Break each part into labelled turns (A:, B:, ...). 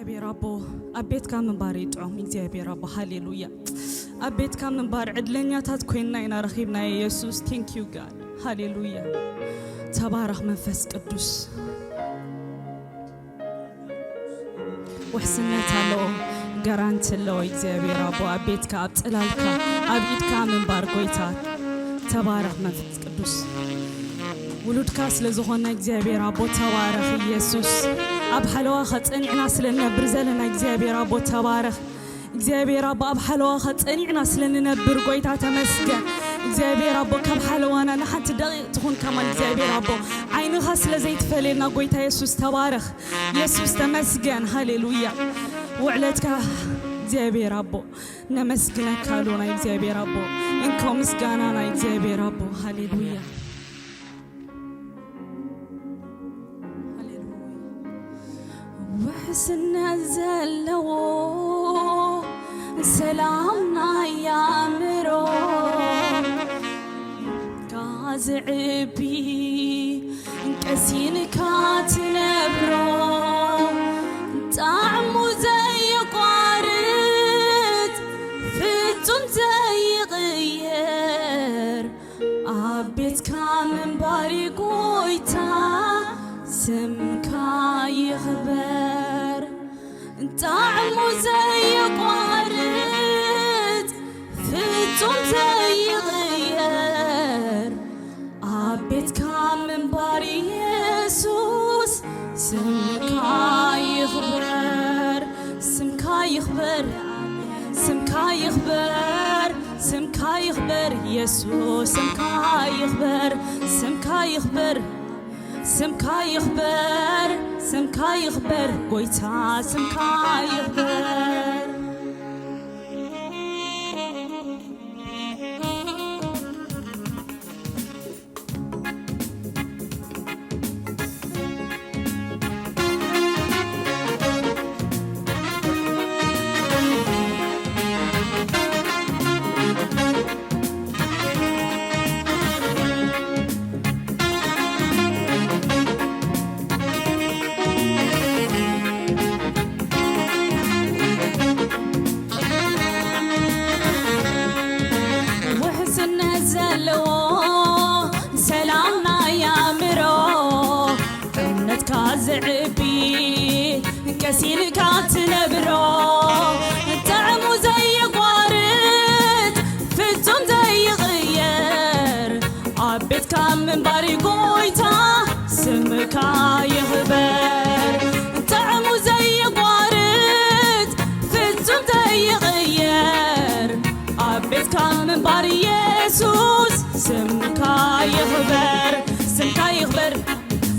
A: እግዚአብሔር አቦ አቤት ካምን ባር ይጥዑም እግዚአብሔር አቦ ሃሌሉያ አቤት ካምን ባር ዕድለኛታት ኮይና ኢና ረኺብና ኢየሱስ ቴንክ ዩ ጋድ ሃሌሉያ ተባረኽ መንፈስ ቅዱስ ወሕስነት አለው ጋራንት ለው እግዚአብሔር አቦ አቤት ከአብጥላልካ አብይት ካምን ባር ጎይታ ተባረኽ መንፈስ ቅዱስ ولودك ስለዝኾነ እግዚአብሔር አቦ ተባረኽ ኢየሱስ ኣብ ሓለዋ ኸጸኒዕና ስለነብር ዘለና እግዚአብሔር አቦ ተባረኽ እግዚአብሔር አቦ ኣብ ሓለዋ ኸጸኒዕና ስለነብር ጎይታ ተመስገን እግዚአብሔር አቦ ካብ ሓለዋና ንሓንቲ ደቂቕ ትኹን ከማል እግዚአብሔር አቦ ዓይንኻ ስለዘይትፈለየና ጎይታ ኢየሱስ ተባረኽ ኢየሱስ ተመስገን ሃሌሉያ ውዕለትካ እግዚአብሔር አቦ ነመስግነካ ሎና እግዚአብሔር አቦ እንኮ ምስጋናና እግዚአብሔር አቦ ሃሌሉያ ስነዘለው ሰላምና ያምሮ ጋዝዕቢ እንቀሲንካ ትነብሮ ጣዕሙ ዘይቋርጥ ፍጹም ዘይቕየር አቤትካ ምንባሪ ጎይታ ስምካ ይኽበር ጣዕሙ ዘይቋርጥ ፍጹም ዘይቕየር አቤትካ ምንባር ኢየሱስ ስምካ ይኽበር ስምካ ይኽበር ስምካ ይኽበር ስምካ ይኽበር ኢየሱስ ስምካ ይኽበር ስምካ ይኽበር ስምካ ይኽበር ስምካ ይኽበር ጎይታ ስምካ ይኽበር كسينك تنبرو طعمو زي قارد فتم زي غير عبيتك من باري قويتا سمك يخبر طعمو زي قارد فتم زي غير عبيتك من باري يسوس سمك يخبر سمك يخبر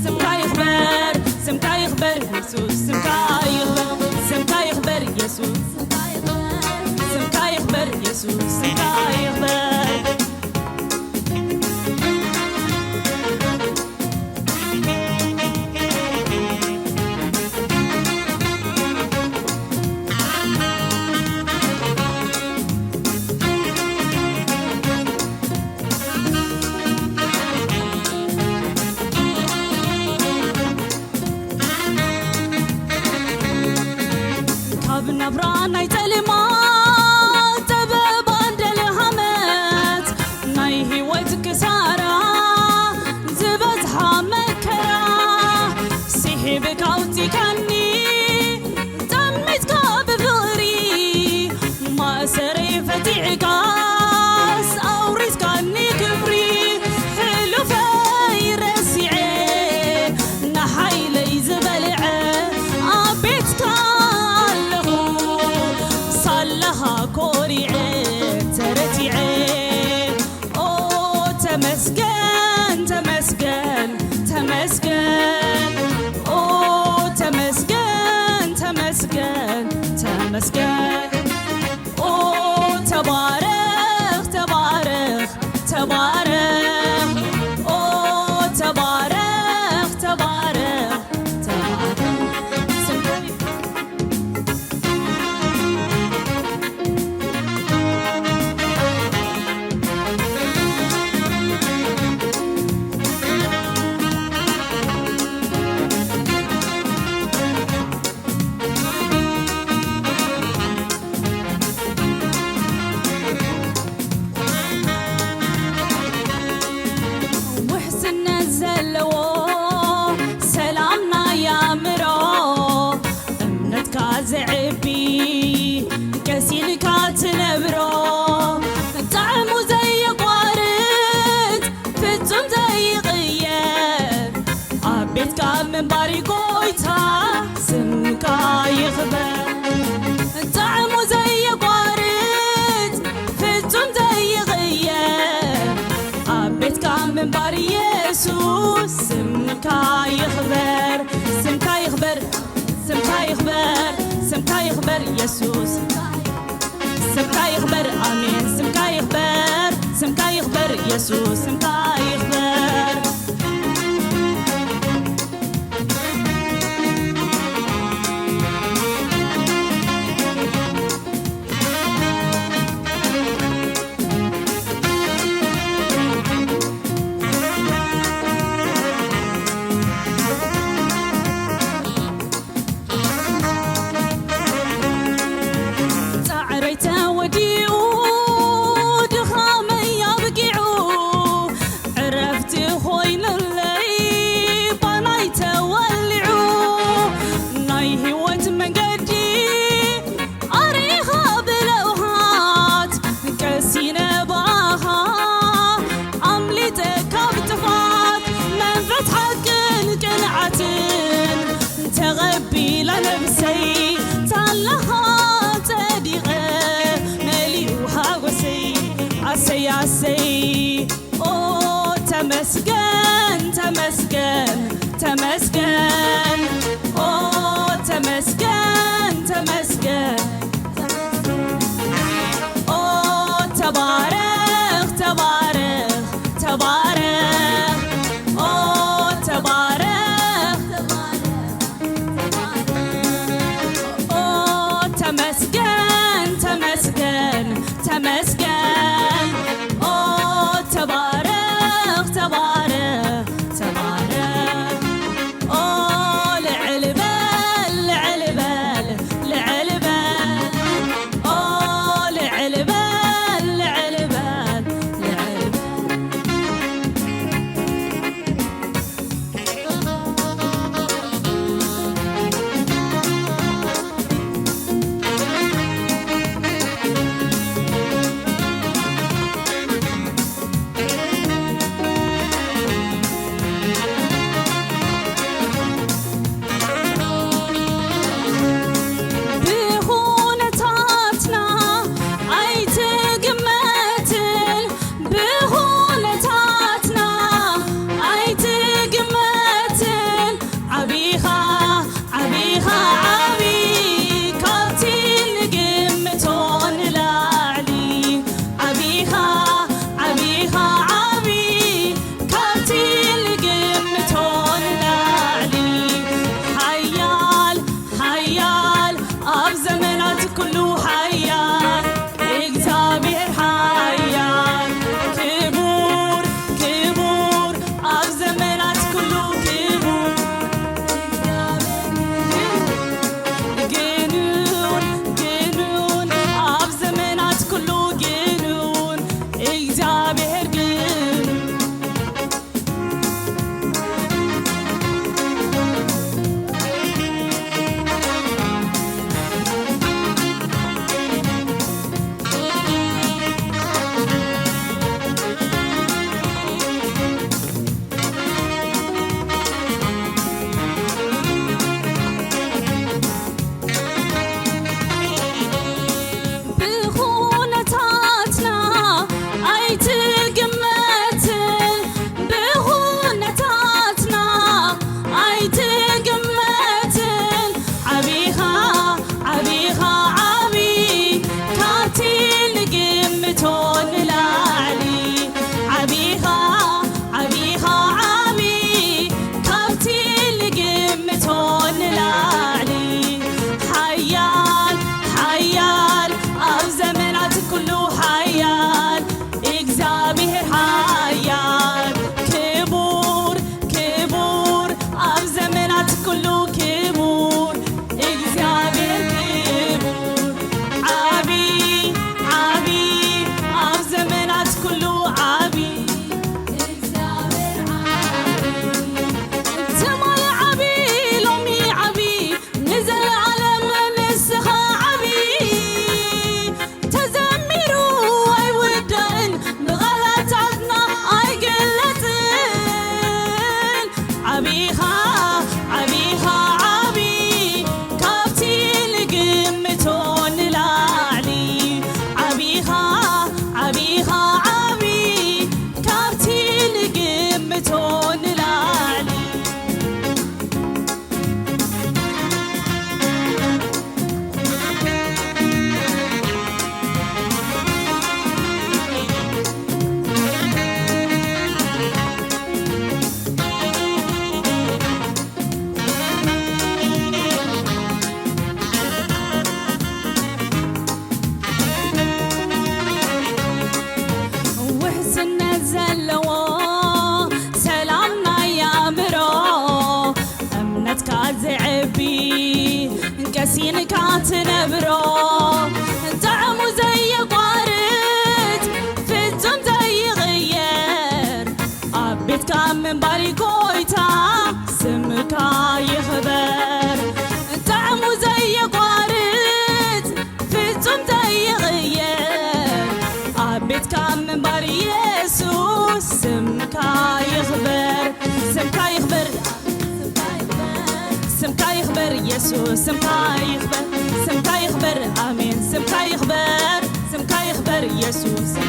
A: سمك يخبر سمك يخبر يسوس سمك يخبر سمك يخبر يسوس سمك يخبر يسوس سمك يخبر نبران يتلما تبب عند الهمت ناي هوتك سارة زبتها مكرا سيحبك اوتي كني دمتك بفغري ما سري فتيعك او رزقني كبري حلو في رسعي نحي لي زبلعي عبيتك تمسكن تمسكن تمسكن أوه تمسكن تمسكن تمسكن أوه تبارك تبارك تبارك أوه تبارك تبارك يخبر طعمه زي قارد فتم زي غير عبيتك من بار يسوع سمك يخبر سمك يخبر سمك يخبر سمك يخبر يسوع سمك يخبر آمين سمك يخبر سمك يخبر يسوع سمك يخبر تغبي لنفسي تعلها تديغة مليوها وسي عسي عسي أوه تمسكن تمسكن تمسكن أوه تمسكن تمسكن أوه تبارك تبارك تبارك أوه تبارك تمسكن تمسكن تمسكن أوه تبارك تبارك تبارك أوه لعلبال لعلبال لعلبال أوه لعلبال لعلبال لعلبال نسينك عتنبرو طعمو زي قارد فتم زي غير عبيتك من باري قويتا سمك يخبر طعمو زي قارد فتم زي غير عبيتك من باري يسوس سمك يخبر سمك يخبر سمكا يخبر يسوع سمكا يخبر آمين سمكا يخبر يسوع